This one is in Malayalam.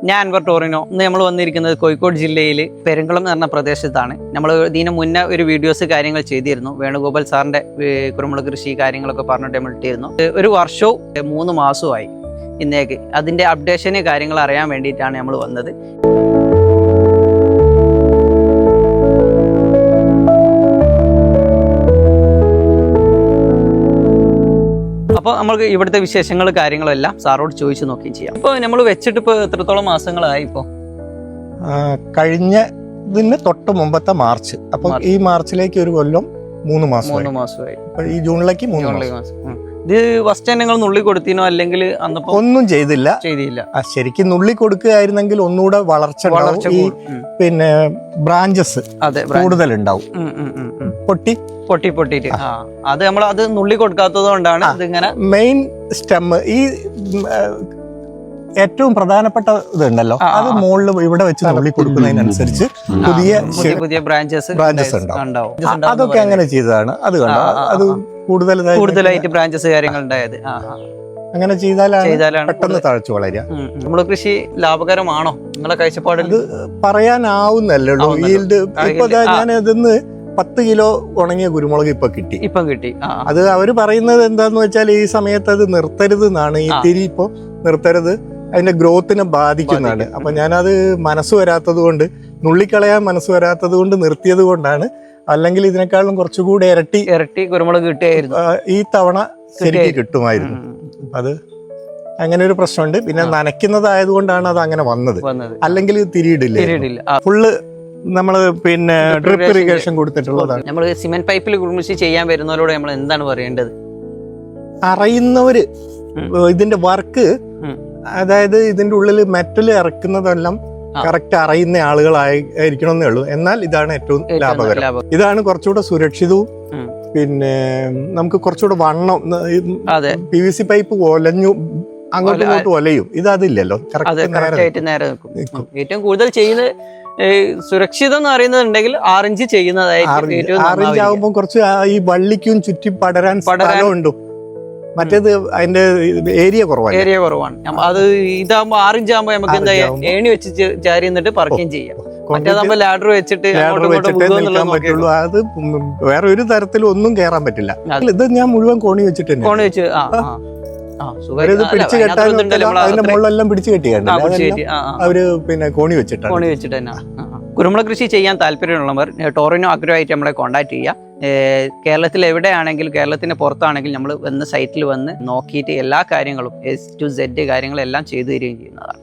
ഞാൻ അൻവർ ടോറിനോ. ഇന്ന് നമ്മൾ വന്നിരിക്കുന്നത് കോഴിക്കോട് ജില്ലയിൽ പെരുങ്കുളം എന്ന് പറഞ്ഞ പ്രദേശത്താണ്. നമ്മൾ ഇതിന് മുന്നേ ഒരു വീഡിയോസ് കാര്യങ്ങൾ ചെയ്തിരുന്നു. വേണുഗോപാൽ സാറിൻ്റെ കുരുമുളക് കൃഷി കാര്യങ്ങളൊക്കെ പറഞ്ഞിട്ട് നമ്മൾ ഇട്ടിരുന്നു. ഒരു വർഷവും 3 മാസവുമായി ഇന്നേക്ക്. അതിൻ്റെ അപ്ഡേഷന് കാര്യങ്ങൾ അറിയാൻ വേണ്ടിയിട്ടാണ് നമ്മൾ വന്നത്. അപ്പോൾ നമുക്ക് ഇവിടുത്തെ വിശേഷങ്ങൾ കാര്യങ്ങളെല്ലാം സാറോട് ചോദിച്ചു നോക്കുകയും ചെയ്യാം. ഇപ്പോൾ നമ്മൾ വെച്ചിട്ട് ഇപ്പോൾ എത്രത്തോളം മാസങ്ങളായി? ഇപ്പോൾ കഴിഞ്ഞതിന് തൊട്ട് മുമ്പത്തെ മാർച്ച്. അപ്പൊ ഈ മാർച്ചിലേക്ക് ഒരു കൊല്ലം 3 മാസമായി. ഈ ജൂണിലേക്ക് 3 മാസം. ഇത് ഫസ്റ്റ് നിങ്ങൾ നുള്ളി കൊടുത്തിനോ അല്ലെങ്കിൽ അന്നപ്പോ ഒന്നും ചെയ്തില്ല? ശരിക്കും നുള്ളി കൊടുക്കുകയായിരുന്നെങ്കിൽ ഒന്നുകൂടെ വളർച്ച പിന്നെ ബ്രാഞ്ചസ് കൂടുതൽ ഉണ്ടാവും. പൊട്ടിയിട്ട് അത് നമ്മൾ അത് നുള്ളി കൊടുക്കാത്തത് കൊണ്ടാണ് ഇതിങ്ങനെ. മെയിൻ സ്റ്റെം ഈ ഏറ്റവും പ്രധാനപ്പെട്ട ഇതുണ്ടല്ലോ, അത് മുകളിൽ ഇവിടെ വെച്ച് നുള്ളി കൊടുക്കുന്നതിനനുസരിച്ച് പുതിയ ബ്രാഞ്ചസ് ഉണ്ടാവും. അതൊക്കെ അങ്ങനെ ചെയ്തതാണ്. അത് കണ്ടോ, അത് കൂടുതലായിട്ട് ബ്രാഞ്ചസ് കാര്യങ്ങൾ ഉണ്ടായത്. അങ്ങനെ ചെയ്താലാണ് പെട്ടെന്ന് തഴച്ചു വളരുക. നമ്മുടെ കൃഷി ലാഭകരമാണോ നിങ്ങളെ കാഴ്ചപ്പാടിൽ? ഇത് പറയാനാവുന്നല്ലോ. ഈൽഡ് ഇപ്പൊ ഞാൻ ഇതിന്ന് 10 കിലോ ഉണങ്ങിയ കുരുമുളക് ഇപ്പൊ കിട്ടി. അത് അവര് പറയുന്നത് എന്താന്ന് വെച്ചാൽ ഈ സമയത്ത് അത് നിർത്തരുത് എന്നാണ്. ഈ തിരി ഇപ്പൊ നിർത്തരുത്, അതിന്റെ ഗ്രോത്തിനെ ബാധിക്കുന്നതാണ്. അപ്പൊ ഞാനത് മനസ്സ് വരാത്തത് കൊണ്ട്, നുള്ളിക്കളയാൻ മനസ്സ് വരാത്തത് കൊണ്ട് നിർത്തിയത് കൊണ്ടാണ്. അല്ലെങ്കിൽ ഇതിനേക്കാളും കുറച്ചുകൂടി ഇരട്ടി കുരുമുളക് കിട്ടിയായിരുന്നു. ഈ തവണ ശരിക്കും കിട്ടുമായിരുന്നു. അത് അങ്ങനെ ഒരു പ്രശ്നമുണ്ട്. പിന്നെ നനയ്ക്കുന്നതായത് കൊണ്ടാണ് അത് അങ്ങനെ വന്നത്. അല്ലെങ്കിൽ തിരിയിടില്ല. ഫുള്ള് നമ്മള് പിന്നെ ഡ്രിപ്പ് ഇറിഗേഷൻ കൊടുത്തിട്ടുള്ളതാണ്. നമ്മൾ സിമെന്റ് പൈപ്പിൽ കൃഷി ചെയ്യാൻ വരുന്നവരോട് നമ്മൾ എന്താണ് പറയേണ്ടത്? അറിയുന്നവര് ഇതിന്റെ വർക്ക്, അതായത് ഇതിന്റെ ഉള്ളിൽ മെറ്റൽ ഇറക്കുന്നതെല്ലാം കറക്റ്റ് അറിയുന്ന ആളുകളായിരിക്കണമെന്നേ ഉള്ളൂ. എന്നാൽ ഇതാണ് ഏറ്റവും ലാഭകരം. ഇതാണ് കുറച്ചുകൂടെ സുരക്ഷിതവും. പിന്നെ നമുക്ക് കുറച്ചുകൂടെ വണ്ണം. PVC പൈപ്പ് ഒലഞ്ഞു അങ്ങോട്ടും ഇങ്ങോട്ടും ഒലയും. ഇത് അതില്ലല്ലോ, നേരെ നിൽക്കും. ഏറ്റവും കൂടുതൽ ചെയ്യുന്നത് സുരക്ഷിതം എന്ന് പറയുന്നുണ്ടെങ്കിൽ 6 ഇഞ്ച് ചെയ്യുന്നതായിരിക്കും. 6 ഇഞ്ച് ആകുമ്പോൾ കുറച്ച് ഈ വള്ളിക്കും ചുറ്റി പടരാൻ സ്ഥലമുണ്ട്. മറ്റേത് അതിന്റെ ഏരിയ കുറവാണ്. അത് ഇതാകുമ്പോ 6 ഇഞ്ച് ആകുമ്പോ നമുക്ക് എന്താ ഏണി വെച്ച് ചാരി നിന്നിട്ട് പറക്കുകയും ചെയ്യാം. മറ്റേതാകുമ്പോ ലാഡർ വെച്ചിട്ട് നിൽക്കാൻ പറ്റുള്ളൂ. അത് വേറെ ഒരു തരത്തിലും ഒന്നും കയറാൻ പറ്റില്ല. ഇത് ഞാൻ മുഴുവൻ കോണി വെച്ചിട്ട് പിടിച്ചു കെട്ടാൻ അതിന്റെ മുകളിലെല്ലാം പിടിച്ചു കെട്ടിയാണ് അവര് പിന്നെ കോണി വെച്ചിട്ട് തന്നെ. കുരുമുളക് കൃഷി ചെയ്യാൻ താല്പര്യമുള്ളവർ ടോറിനോ അഗ്രോ ആയിട്ട് നമ്മളെ കോൺടാക്ട് ചെയ്യുക. കേരളത്തിൽ എവിടെയാണെങ്കിലും, കേരളത്തിന് പുറത്താണെങ്കിൽ നമ്മൾ സൈറ്റിൽ വന്ന് നോക്കിയിട്ട് എല്ലാ കാര്യങ്ങളും A to Z കാര്യങ്ങളെല്ലാം ചെയ്തു തരികയും ചെയ്യുന്നതാണ്.